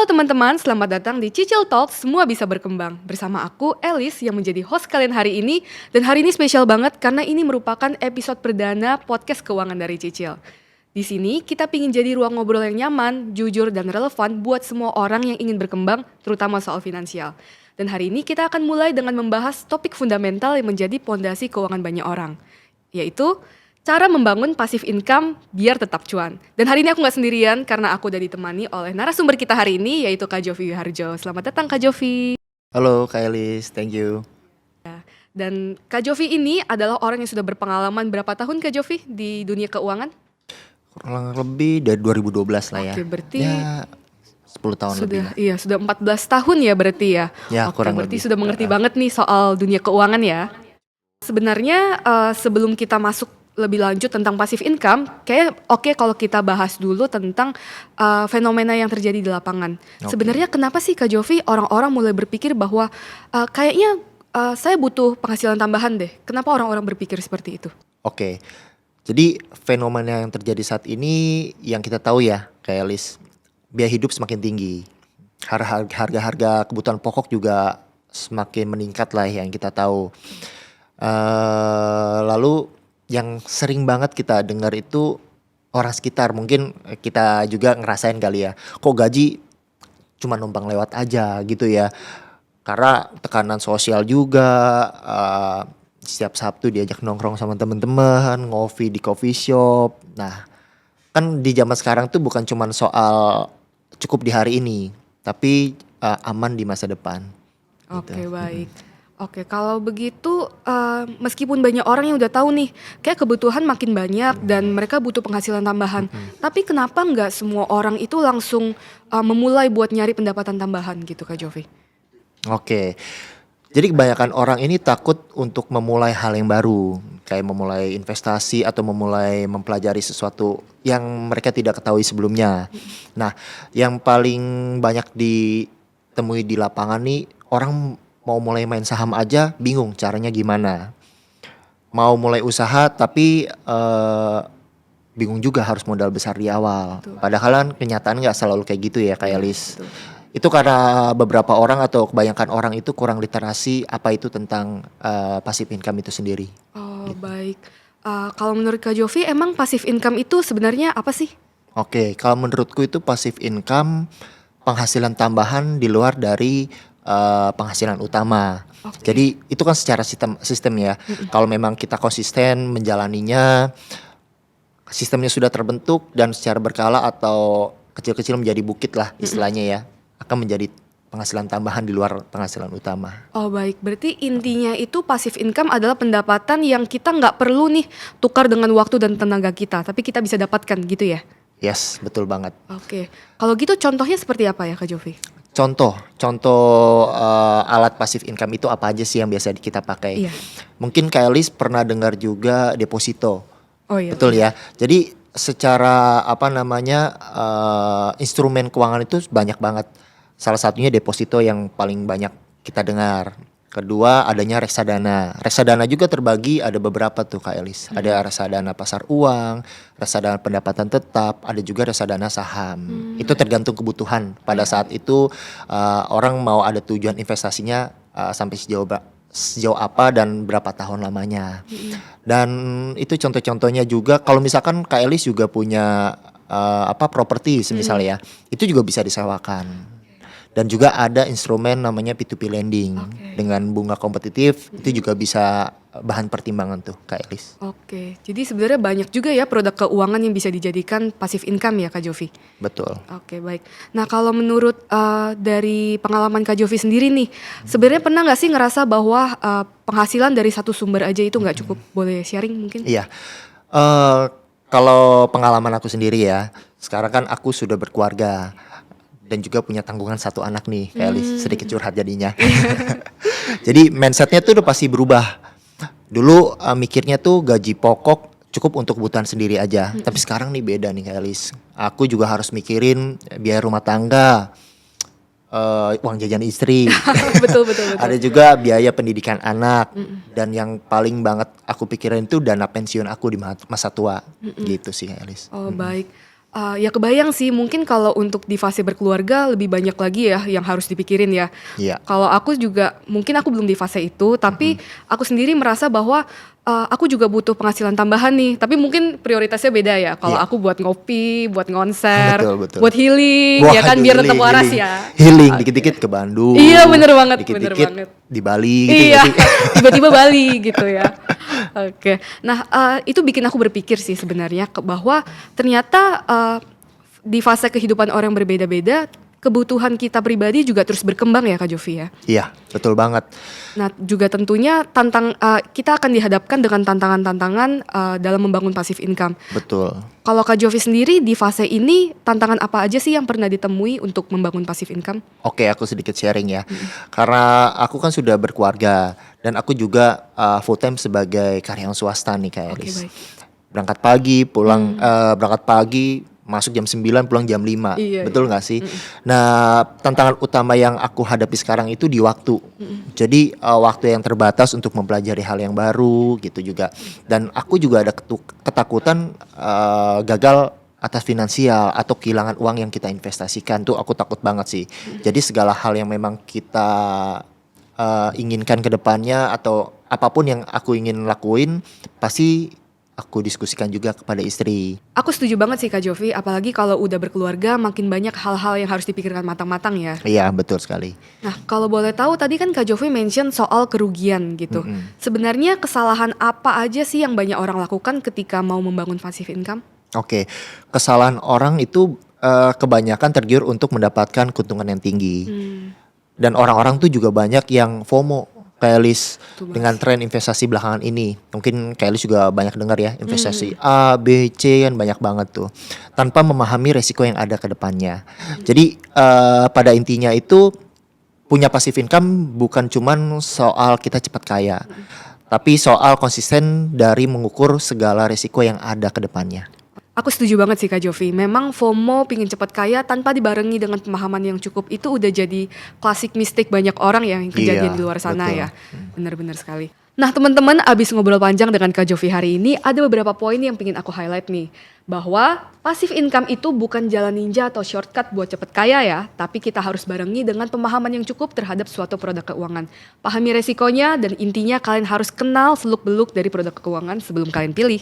Halo teman-teman, selamat datang di Cicil Talks, semua bisa berkembang. Bersama aku, Elis, yang menjadi host kalian hari ini. Dan hari ini spesial banget karena ini merupakan episode perdana podcast keuangan dari Cicil. Di sini, kita pingin jadi ruang ngobrol yang nyaman, jujur, dan relevan buat semua orang yang ingin berkembang, terutama soal finansial. Dan hari ini kita akan mulai dengan membahas topik fundamental yang menjadi pondasi keuangan banyak orang, yaitu cara membangun passive income biar tetap cuan. Dan hari ini aku gak sendirian karena aku udah ditemani oleh narasumber kita hari ini, yaitu Kak Jovi Wiharjo. Selamat datang Kak Jovi. Halo Kak Elis, thank you. Dan Kak Jovi ini adalah orang yang sudah berpengalaman berapa tahun Kak Jovi di dunia keuangan? Kurang lebih dari 2012 lah ya. Oke, berarti ya 10 tahun lebih sudah lah. iya sudah 14 tahun ya berarti ya. Ya, Oke, kurang berarti lebih. sudah mengerti banget nih soal dunia keuangan ya. Sebenarnya sebelum kita masuk lebih lanjut tentang passive income, kayak oke kalau kita bahas dulu tentang fenomena yang terjadi di lapangan. Oke. Sebenarnya kenapa sih Kak Jovi orang-orang mulai berpikir bahwa kayaknya saya butuh penghasilan tambahan deh. Kenapa orang-orang berpikir seperti itu? Oke, jadi fenomena yang terjadi saat ini yang kita tahu ya Kak Elis, biaya hidup semakin tinggi. Harga-harga kebutuhan pokok juga semakin meningkat lah yang kita tahu. Lalu yang sering banget kita dengar itu orang sekitar, mungkin kita juga ngerasain kali ya, kok gaji cuma numpang lewat aja gitu ya. Karena tekanan sosial juga, setiap Sabtu diajak nongkrong sama teman-teman, ngopi di coffee shop. Nah, kan di zaman sekarang tuh bukan cuma soal cukup di hari ini, tapi aman di masa depan. Oke, Gitu. baik. Oke, kalau begitu meskipun banyak orang yang udah tahu nih, kayak kebutuhan makin banyak dan mereka butuh penghasilan tambahan. Tapi kenapa nggak semua orang itu langsung memulai buat nyari pendapatan tambahan gitu Kak Jovi? Oke, jadi kebanyakan orang ini takut untuk memulai hal yang baru, kayak memulai investasi atau memulai mempelajari sesuatu yang mereka tidak ketahui sebelumnya. Nah, yang paling banyak ditemui di lapangan nih, orang mau mulai main saham aja bingung caranya gimana. Mau mulai usaha tapi bingung juga harus modal besar di awal. Betul. Padahal kan kenyataan nggak selalu kayak gitu ya Kak Iya, Elis. betul. Itu karena beberapa orang atau kebanyakan orang itu kurang literasi apa itu tentang passive income itu sendiri. Oh, baik. Kalau menurut Kak Jovi, emang passive income itu sebenarnya apa sih? Oke, kalau menurutku itu passive income penghasilan tambahan di luar dari penghasilan utama. Oke. Jadi itu kan secara sistem ya. Kalau memang kita konsisten menjalaninya, sistemnya sudah terbentuk dan secara berkala atau kecil-kecil menjadi bukit lah istilahnya ya, akan menjadi penghasilan tambahan di luar penghasilan utama. Oh baik, berarti intinya itu passive income adalah pendapatan yang kita nggak perlu nih tukar dengan waktu dan tenaga kita, tapi kita bisa dapatkan gitu ya? Yes, betul banget. Oke, kalau gitu contohnya seperti apa ya Kak Jovi? Contoh alat passive income itu apa aja sih yang biasa kita pakai? Iya. Mungkin Kak Elis pernah dengar juga deposito. Oh iya. Betul ya. Jadi secara instrumen keuangan itu banyak banget. Salah satunya deposito yang paling banyak kita dengar. Kedua adanya reksadana. Reksadana juga terbagi ada beberapa tuh Kak Elis. Ada reksadana pasar uang, reksadana pendapatan tetap, ada juga reksadana saham. Itu tergantung kebutuhan. Pada saat itu orang mau ada tujuan investasinya sampai sejauh apa dan berapa tahun lamanya. Dan itu contoh-contohnya juga kalau misalkan Kak Elis juga punya properti misalnya ya, itu juga bisa disewakan. Dan juga ada instrumen namanya P2P lending. Oke. Dengan bunga kompetitif itu juga bisa bahan pertimbangan tuh Kak Elis. Oke, jadi sebenarnya banyak juga ya produk keuangan yang bisa dijadikan passive income ya Kak Jovi? Betul. Oke, baik. Nah kalau menurut dari pengalaman Kak Jovi sendiri nih, sebenarnya pernah nggak sih ngerasa bahwa penghasilan dari satu sumber aja itu nggak cukup? Boleh sharing mungkin? Iya. Kalau pengalaman aku sendiri ya, sekarang kan aku sudah berkeluarga dan juga punya tanggungan satu anak nih, Kak Elis. Sedikit curhat jadinya. Jadi mindsetnya tuh udah pasti berubah. Dulu mikirnya tuh gaji pokok cukup untuk kebutuhan sendiri aja. Tapi sekarang nih beda nih Kak Elis. Aku juga harus mikirin biaya rumah tangga, uang jajan istri. Betul, betul, betul. Ada juga biaya pendidikan anak. Dan yang paling banget aku pikirin itu dana pensiun aku di masa tua. Gitu sih Kak Elis. Oh baik. Ya kebayang sih, mungkin kalau untuk di fase berkeluarga lebih banyak lagi ya yang harus dipikirin ya. Iya. Kalau aku juga, mungkin aku belum di fase itu, tapi aku sendiri merasa bahwa aku juga butuh penghasilan tambahan nih. Tapi mungkin prioritasnya beda ya. Kalau Iya. aku buat ngopi, buat konser, Betul, betul. buat healing, ya kan Waduh, biar tetap healing, waras healing. ya. Healing, Oke. dikit-dikit ke Bandung. Iya bener banget, bener Dikit-dikit banget. di Bali gitu Iya, nggak sih? tiba-tiba Bali gitu ya. Oke. Nah, itu bikin aku berpikir sih sebenarnya bahwa ternyata di fase kehidupan orang berbeda-beda, kebutuhan kita pribadi juga terus berkembang ya Kak Jovi ya. Iya, betul banget. Nah, juga tentunya kita akan dihadapkan dengan tantangan-tantangan dalam membangun passive income. Betul. Kalau Kak Jovi sendiri di fase ini tantangan apa aja sih yang pernah ditemui untuk membangun passive income? Oke, aku sedikit sharing ya. Karena aku kan sudah berkeluarga dan aku juga full time sebagai karyawan swasta nih Kak Oke, Elis. baik. Berangkat pagi, berangkat pagi, masuk jam 9, pulang jam 5. Iya, Betul iya. nggak sih? Nah, tantangan utama yang aku hadapi sekarang itu di waktu. Jadi waktu yang terbatas untuk mempelajari hal yang baru gitu juga. Dan aku juga ada ketakutan gagal atas finansial atau kehilangan uang yang kita investasikan. Tuh aku takut banget sih. Jadi segala hal yang memang kita inginkan ke depannya atau apapun yang aku ingin lakuin pasti aku diskusikan juga kepada istri. Aku setuju banget sih Kak Jovi, apalagi kalau udah berkeluarga makin banyak hal-hal yang harus dipikirkan matang-matang ya. Iya, betul sekali. Nah, kalau boleh tahu tadi kan Kak Jovi mention soal kerugian gitu. Sebenarnya kesalahan apa aja sih yang banyak orang lakukan ketika mau membangun passive income? Oke, kesalahan orang itu kebanyakan tergiur untuk mendapatkan keuntungan yang tinggi. Dan orang-orang tuh juga banyak yang FOMO, kayak Lis, Betul dengan tren investasi belakangan ini. Mungkin kayak Lis juga banyak dengar ya, investasi A, B, C kan banyak banget tuh. Tanpa memahami resiko yang ada ke depannya. Jadi pada intinya itu punya passive income bukan cuman soal kita cepat kaya. Tapi soal konsisten dari mengukur segala resiko yang ada ke depannya. Aku setuju banget sih Kak Jovi. Memang FOMO pingin cepat kaya tanpa dibarengi dengan pemahaman yang cukup itu udah jadi klasik mistake banyak orang yang kejadian Iya, di luar sana betul. ya. Benar-benar sekali. Nah teman-teman, abis ngobrol panjang dengan Kak Jovi hari ini, ada beberapa poin yang pingin aku highlight nih. Bahwa passive income itu bukan jalan ninja atau shortcut buat cepet kaya ya, tapi kita harus barengi dengan pemahaman yang cukup terhadap suatu produk keuangan. Pahami resikonya dan intinya kalian harus kenal seluk-beluk dari produk keuangan sebelum kalian pilih.